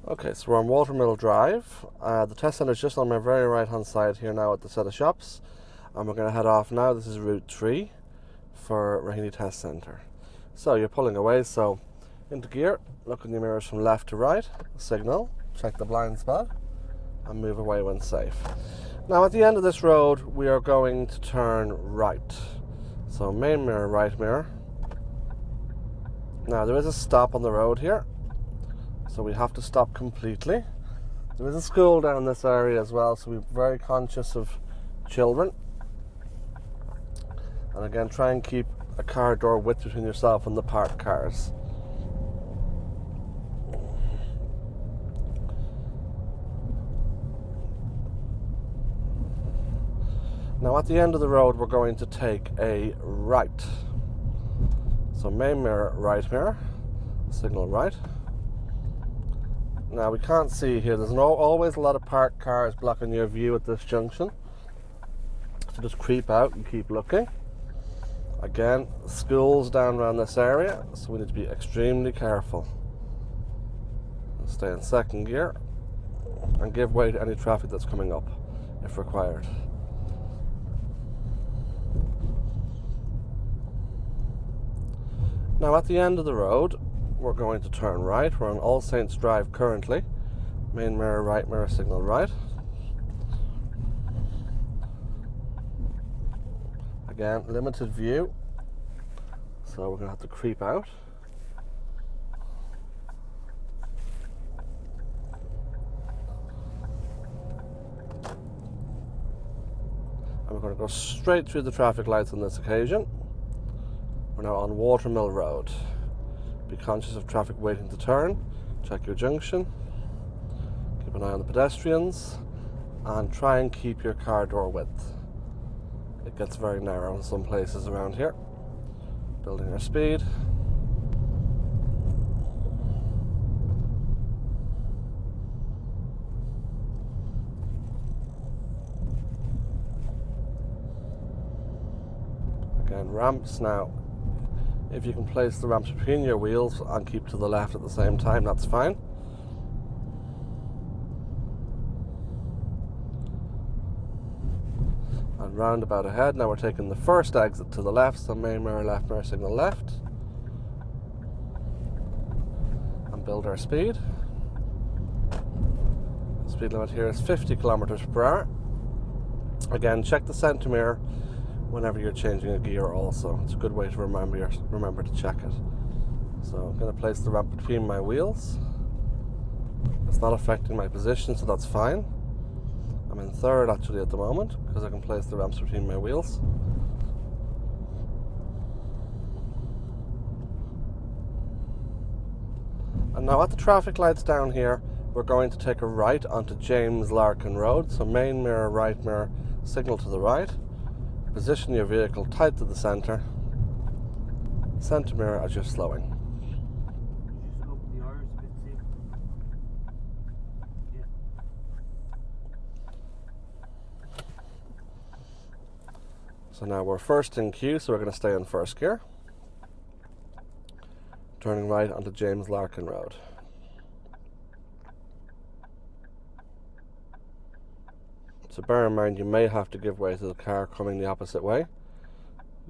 Okay, so we're on Watermill Drive. The test centre is just on my very right hand side here now at the set of shops. And we're going to head off now. This is Route 3 for Raheny Test Centre. So you're pulling away, so into gear, look in the mirrors from left to right, signal, check the blind spot, and move away when safe. Now at the end of this road, we are going to turn right. So main mirror, right mirror. Now there is a stop on the road here, so we have to stop completely. There is a school down this area as well, so we're very conscious of children. And again, try and keep a car door width between yourself and the parked cars. Now at the end of the road, we're going to take a right. So main mirror, right mirror, signal right. Now we can't see here, there's always a lot of parked cars blocking your view at this junction. So just creep out and keep looking. Again, schools down around this area, so we need to be extremely careful. Stay in second gear and give way to any traffic that's coming up if required. Now at the end of the road, we're going to turn right. We're on All Saints Drive currently. Main mirror, right mirror, signal right. Again, limited view, so we're going to have to creep out. And we're going to go straight through the traffic lights on this occasion. We're now on Watermill Road. Be conscious of traffic waiting to turn. Check your junction. Keep an eye on the pedestrians. And try and keep your car door width. It gets very narrow in some places around here. Building our speed. Again, ramps now. If you can place the ramps between your wheels and keep to the left at the same time, that's fine. And roundabout ahead, now we're taking the first exit to the left, so main mirror, left mirror, signal left. And build our speed. The speed limit here is 50 kilometers per hour. Again, check the centre mirror whenever you're changing a gear also. It's a good way to remember to check it. So I'm going to place the ramp between my wheels. It's not affecting my position, so that's fine. I'm in third actually at the moment because I can place the ramps between my wheels. And now at the traffic lights down here, we're going to take a right onto Larkin Road. So main mirror, right mirror, signal to the right. Position your vehicle tight to the centre. Centre mirror as you're slowing. Just open the iris a bit, see? Yeah. So now we're first in queue, so we're going to stay in first gear. Turning right onto Larkin Road. So bear in mind, you may have to give way to the car coming the opposite way.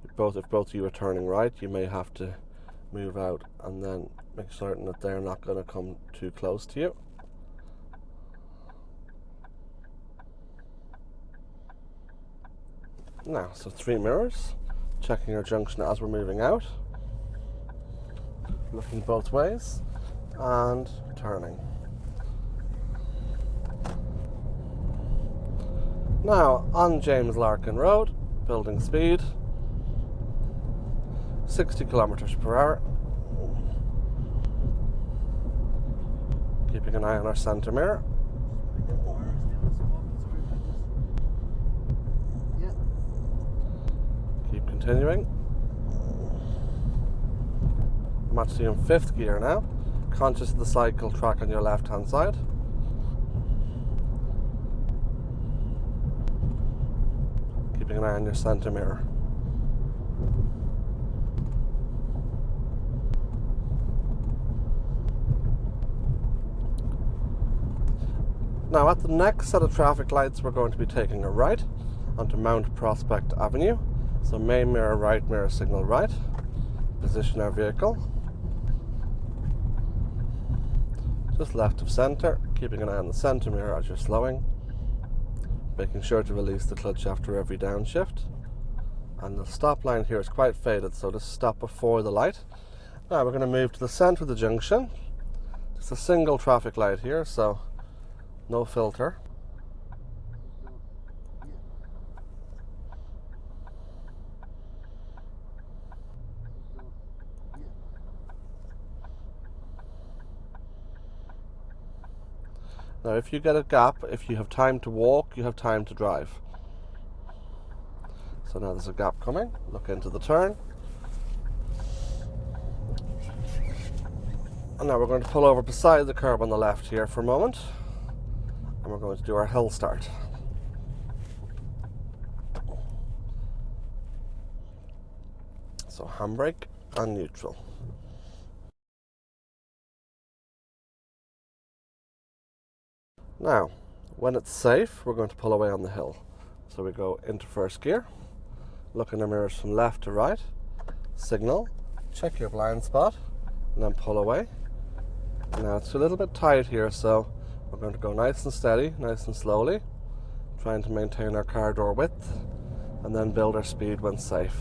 If both of you are turning right, you may have to move out and then make certain that they're not going to come too close to you. Now, so 3 mirrors, checking our junction as we're moving out, looking both ways, and turning. Now, on Larkin Road, building speed, 60 kilometers per hour. Keeping an eye on our centre mirror. Keep continuing. I'm actually in 5th gear now, conscious of the cycle track on your left hand side. Keeping an eye on your centre mirror. Now at the next set of traffic lights we're going to be taking a right onto Mount Prospect Avenue. So main mirror right, mirror signal right. Position our vehicle. Just left of centre, keeping an eye on the centre mirror as you're slowing. Making sure to release the clutch after every downshift. And the stop line here is quite faded, so just stop before the light. Now we're going to move to the centre of the junction. Just a single traffic light here, so no filter. Now if you get a gap, if you have time to walk, you have time to drive. So now there's a gap coming, look into the turn. And now we're going to pull over beside the curb on the left here for a moment. And we're going to do our hill start. So handbrake and neutral. Now, when it's safe, we're going to pull away on the hill. So we go into first gear, look in the mirrors from left to right, signal, check your blind spot, and then pull away. Now it's a little bit tight here, so we're going to go nice and steady, nice and slowly, trying to maintain our car door width, and then build our speed when safe.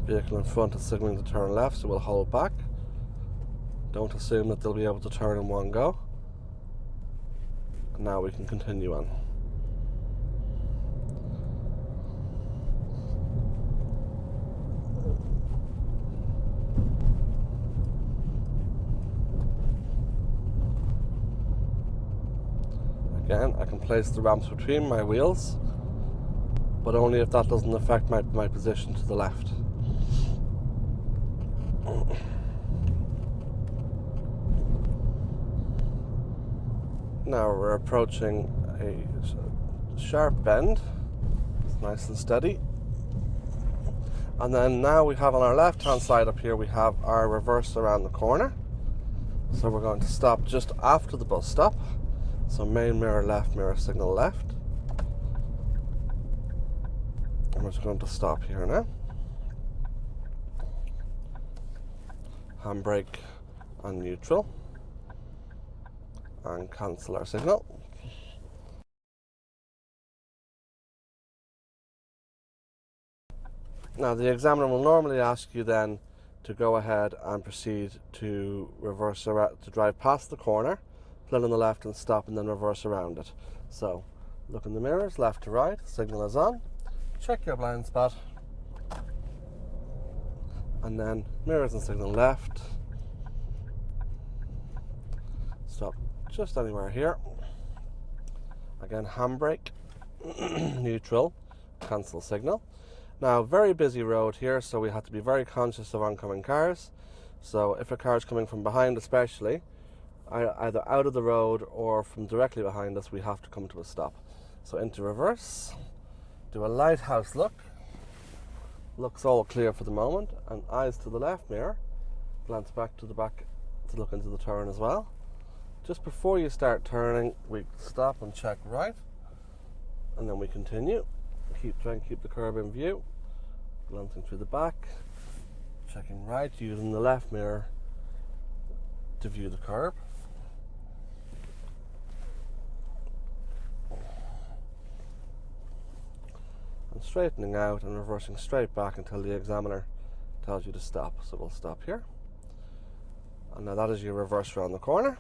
Vehicle in front is signalling to turn left, so we'll hold back. Don't assume that they'll be able to turn in one go. And now we can continue on. Again, I can place the ramps between my wheels, but only if that doesn't affect my position to the left. Now we're approaching a sharp bend. It's nice and steady. And then now we have on our left hand side up here, we have our reverse around the corner. So we're going to stop just after the bus stop. So main mirror left, mirror signal left. And we're just going to stop here now. Handbrake and neutral. And cancel our signal. Now the examiner will normally ask you then to go ahead and proceed to reverse around, to drive past the corner, pull in on the left and stop, and then reverse around it. So look in the mirrors, left to right, signal is on, check your blind spot, and then mirrors and signal left, stop just anywhere here. Again, handbrake, neutral, cancel signal. Now, very busy road here, so we have to be very conscious of oncoming cars. So if a car is coming from behind especially, either out of the road or from directly behind us, we have to come to a stop. So into reverse, do a lighthouse look. Looks all clear for the moment, and eyes to the left mirror. Glance back to the back to look into the turn as well. Just before you start turning, we stop and check right, and then we continue. Try and keep the curb in view. Glancing through the back, checking right, using the left mirror to view the curb. And straightening out and reversing straight back until the examiner tells you to stop. So we'll stop here. And now that is your reverse around the corner.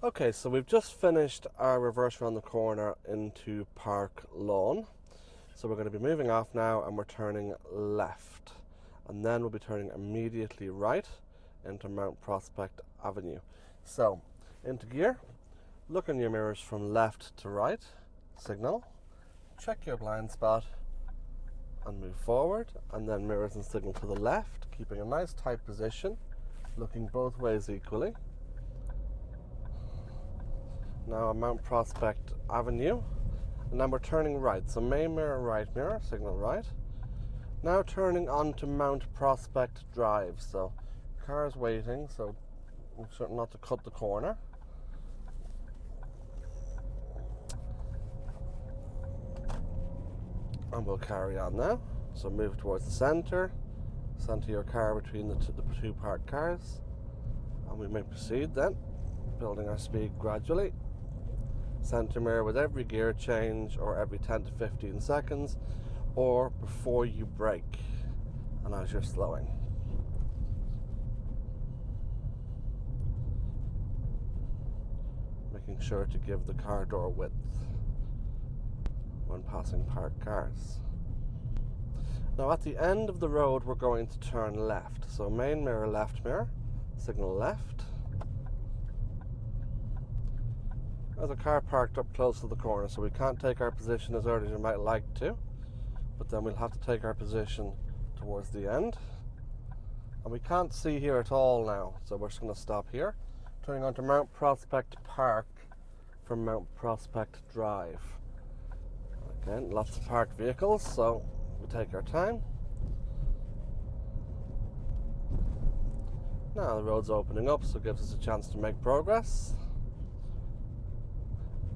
Okay, so we've just finished our reverse around the corner into Park Lawn. So we're going to be moving off now, and we're turning left. And then we'll be turning immediately right into Mount Prospect Avenue. So, into gear, look in your mirrors from left to right, signal, check your blind spot, and move forward. And then mirrors and signal to the left, keeping a nice tight position, looking both ways equally. Now on Mount Prospect Avenue, and then we're turning right. So main mirror right mirror, signal right. Now turning on to Mount Prospect Drive. So car's waiting, so I'm certain not to cut the corner. And we'll carry on now. So move towards the centre your car between the two parked cars, and we may proceed then, building our speed gradually. Centre mirror with every gear change, or every 10 to 15 seconds, or before you brake and as you're slowing. Making sure to give the car door width when passing parked cars. Now at the end of the road we're going to turn left. So main mirror, left mirror, signal left. There's a car parked up close to the corner, so we can't take our position as early as we might like to, but then we'll have to take our position towards the end. And we can't see here at all now, so we're just going to stop here. Turning onto Mount Prospect Park from Mount Prospect Drive. Again, lots of parked vehicles, so we take our time. Now the road's opening up, so it gives us a chance to make progress.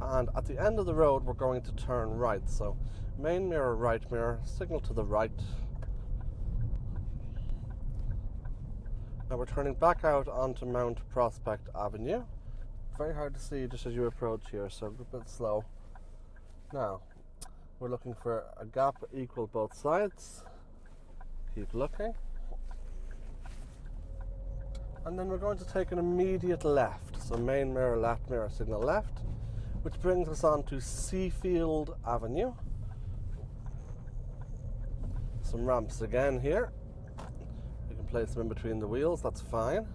And at the end of the road we're going to turn right. So main mirror, right mirror, signal to the right. Now we're turning back out onto Mount Prospect Avenue. Very hard to see just as you approach here, so a bit slow. Now we're looking for a gap equal both sides. Keep looking. And then we're going to take an immediate left. So main mirror, left mirror, signal left, which brings us on to Seafield Avenue. Some ramps again here. You can place them in between the wheels, that's fine.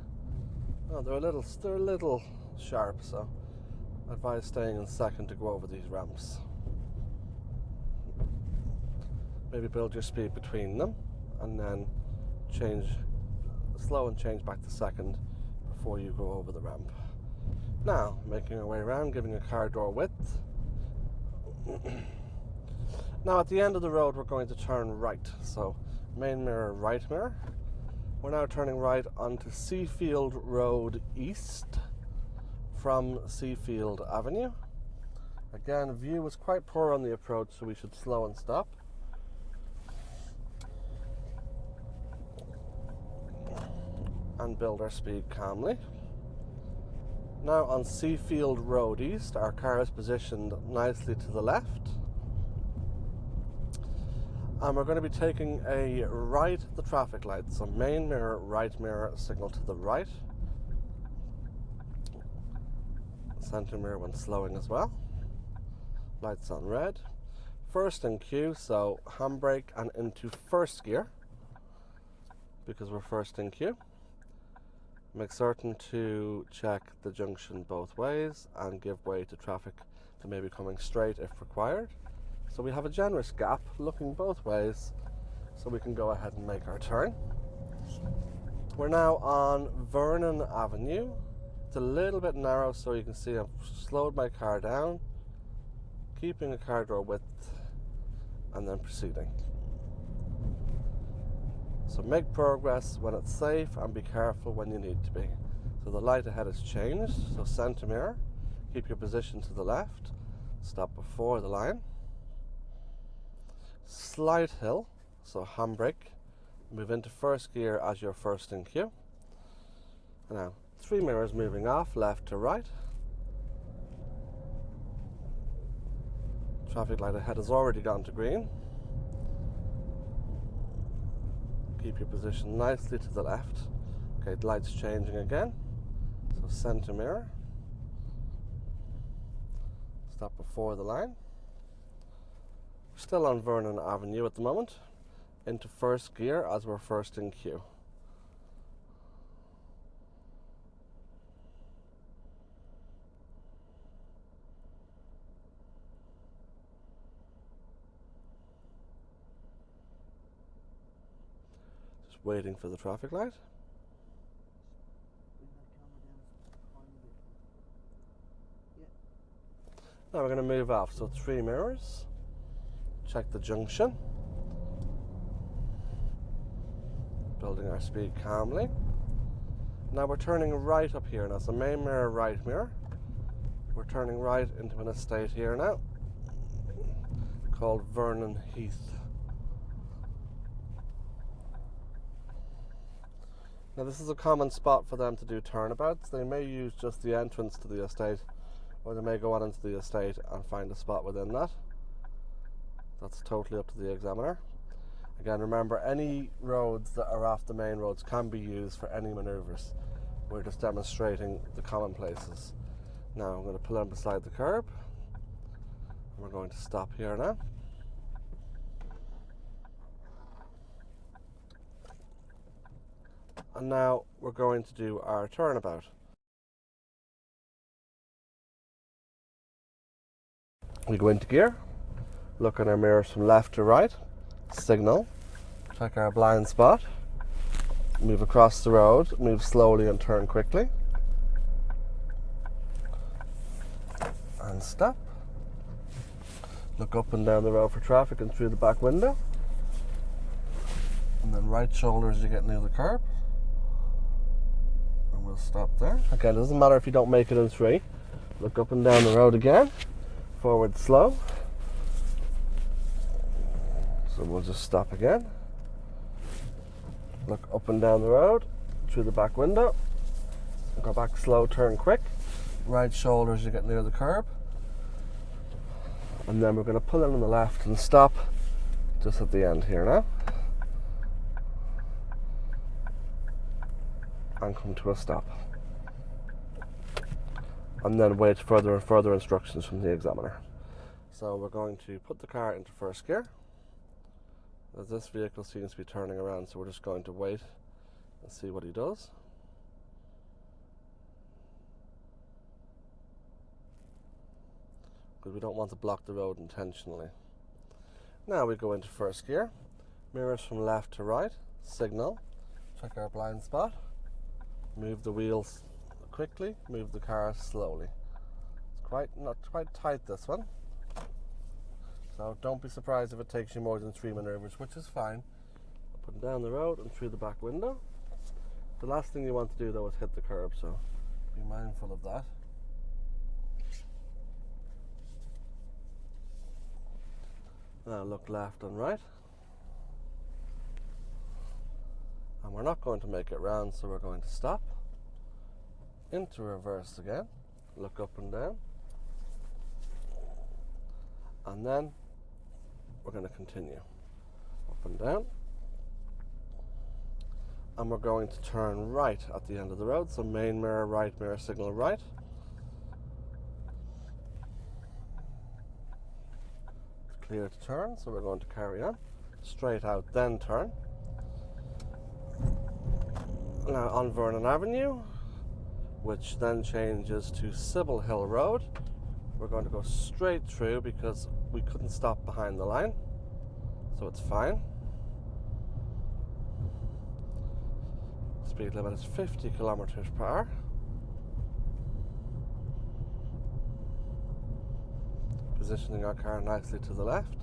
Oh, they're a little sharp, so I advise staying in second to go over these ramps. Maybe build your speed between them and then slow and change back to second before you go over the ramp. Now, making our way around, giving a car door width. Now at the end of the road we're going to turn right. So main mirror, right mirror. We're now turning right onto Seafield Road East from Seafield Avenue. Again, view was quite poor on the approach, so we should slow and stop. And build our speed calmly. Now on Seafield Road East, our car is positioned nicely to the left. And we're going to be taking a right at the traffic light. So main mirror, right mirror, signal to the right. Centre mirror when slowing as well. Lights on red. First in queue, so handbrake and into first gear, because we're first in queue. Make certain to check the junction both ways and give way to traffic that may be coming straight if required. So we have a generous gap looking both ways, so we can go ahead and make our turn. We're now on Vernon Avenue. It's a little bit narrow, so you can see I've slowed my car down, keeping a car door width, and then proceeding. So make progress when it's safe and be careful when you need to be. So the light ahead has changed, so centre mirror, keep your position to the left, stop before the line. Slight hill, so handbrake, move into first gear as you're first in queue. Now, 3 mirrors moving off, left to right. Traffic light ahead has already gone to green. Keep your position nicely to the left. Okay, the light's changing again. So centre mirror. Stop before the line. We're still on Vernon Avenue at the moment. Into first gear as we're first in queue. Waiting for the traffic light. Now we're going to move off. So 3 mirrors. Check the junction. building our speed calmly. Now we're turning right up here. Now it's the main mirror, right mirror. We're turning right into an estate here now called Vernon Heath. Now this is a common spot for them to do turnabouts. They may use just the entrance to the estate, or they may go on into the estate and find a spot within that. That's totally up to the examiner. Again, remember, any roads that are off the main roads can be used for any manoeuvres. We're just demonstrating the common places. Now I'm going to pull in beside the curb. We're going to stop here now. And now we're going to do our turnabout. We go into gear, look in our mirrors from left to right, signal, check our blind spot, move across the road, move slowly and turn quickly, and stop. Look up and down the road for traffic and through the back window, and then right shoulder as you get near the curb, and we'll stop there. Again, it doesn't matter if you don't make it in 3. Look up and down the road again, forward slow. So we'll just stop again. Look up and down the road, through the back window. Go back slow, turn quick. Right shoulder as you get near the curb. And then we're going to pull in on the left and stop just at the end here now. And come to a stop. And then wait further and further instructions from the examiner. So we're going to put the car into first gear. As this vehicle seems to be turning around, so we're just going to wait and see what he does. Because we don't want to block the road intentionally. Now we go into first gear. Mirrors from left to right. Signal. Check our blind spot. Move the wheels quickly. Move the car slowly. It's not quite tight, this one. So don't be surprised if it takes you more than 3 manoeuvres, which is fine. Up and down the road and through the back window. The last thing you want to do though is hit the curb, so be mindful of that. Now look left and right. And we're not going to make it round, so we're going to stop. Into reverse again. Look up and down. And then we're going to continue. Up and down. And we're going to turn right at the end of the road. So main mirror, right mirror, signal right. It's clear to turn, so we're going to carry on. Straight out, then turn. Now on Vernon Avenue, which then changes to Sybil Road. We're going to go straight through because we couldn't stop behind the line, so it's fine. Speed limit is 50 kilometers per hour. Positioning our car nicely to the left.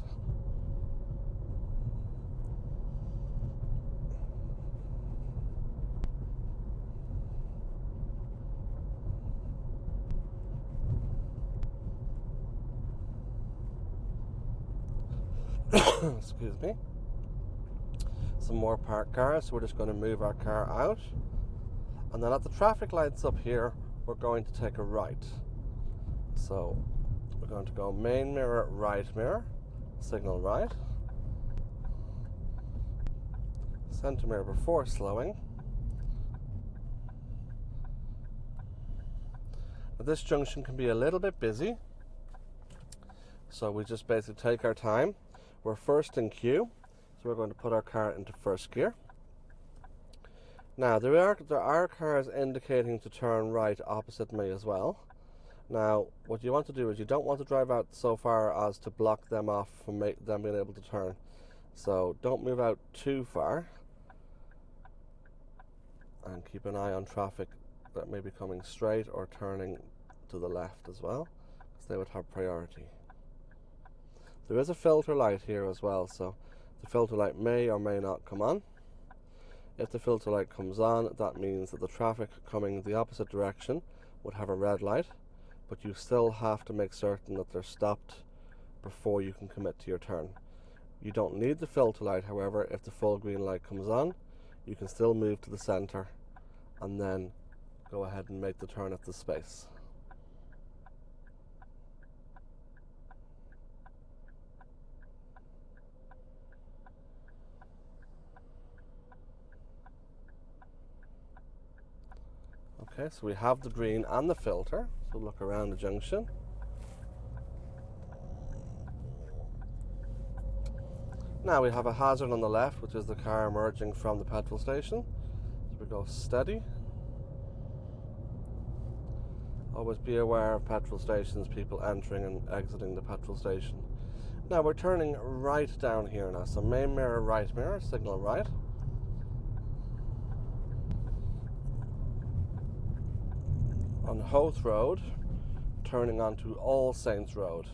Excuse me. Some more parked cars, so we're just going to move our car out. And then at the traffic lights up here, we're going to take a right. So we're going to go main mirror, right mirror, signal right. Centre mirror before slowing. Now this junction can be a little bit busy, so we just basically take our time. We're first in queue, so we're going to put our car into first gear. Now there are cars indicating to turn right opposite me as well. Now what you want to do is you don't want to drive out so far as to block them off from them being able to turn. So don't move out too far, and keep an eye on traffic that may be coming straight or turning to the left as well, because they would have priority. There is a filter light here as well, so the filter light may or may not come on. If the filter light comes on, that means that the traffic coming the opposite direction would have a red light, but you still have to make certain that they're stopped before you can commit to your turn. You don't need the filter light, however. If the full green light comes on, you can still move to the centre and then go ahead and make the turn at the space. Okay, so we have the green and the filter, so look around the junction. Now we have a hazard on the left, which is the car emerging from the petrol station. So we go steady. Always be aware of petrol stations, people entering and exiting the petrol station. Now we're turning right down here now, so main mirror, right mirror, signal right. On Howth Road, turning onto All Saints Road.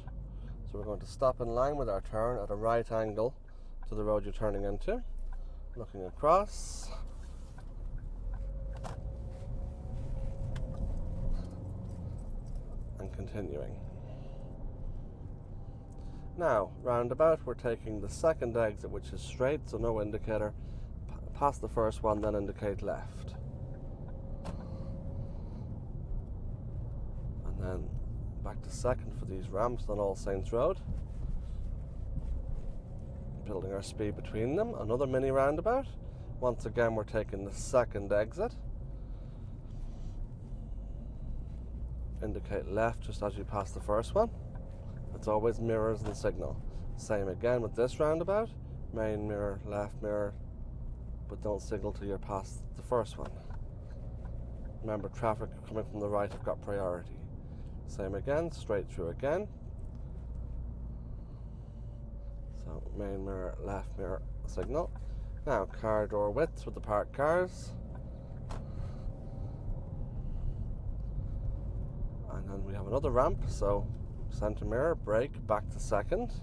So we're going to stop in line with our turn at a right angle to the road you're turning into. Looking across. And continuing. Now, roundabout, we're taking the second exit, which is straight, so no indicator. Past the first one, then indicate left. And then back to second for these ramps on All Saints Road. Building our speed between them. Another mini roundabout. Once again, we're taking the second exit. Indicate left just as you pass the first one. It's always mirrors and signal. Same again with this roundabout. Main mirror, left mirror, but don't signal till you're past the first one. Remember, traffic coming from the right have got priority. Same again, straight through again. So main mirror, left mirror, signal. Now car door width with the parked cars. And then we have another ramp, so centre mirror, brake, back to second.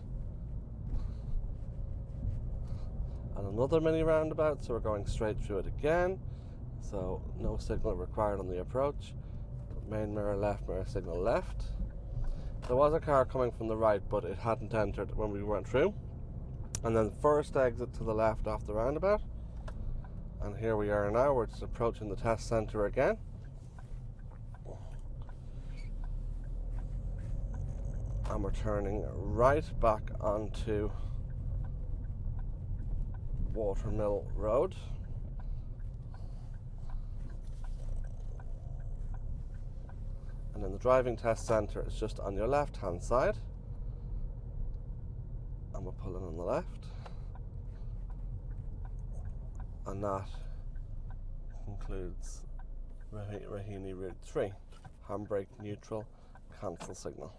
And another mini roundabout, so we're going straight through it again. So no signal required on the approach. Main mirror, left mirror, signal left. There was a car coming from the right, but it hadn't entered when we went through. And then first exit to the left off the roundabout. And here we are now, we're just approaching the test centre again. And we're turning right back onto Watermill Road. And then the driving test centre is just on your left hand side. And we're pulling on the left. And that concludes Raheny Route 3. Handbrake, neutral, cancel signal.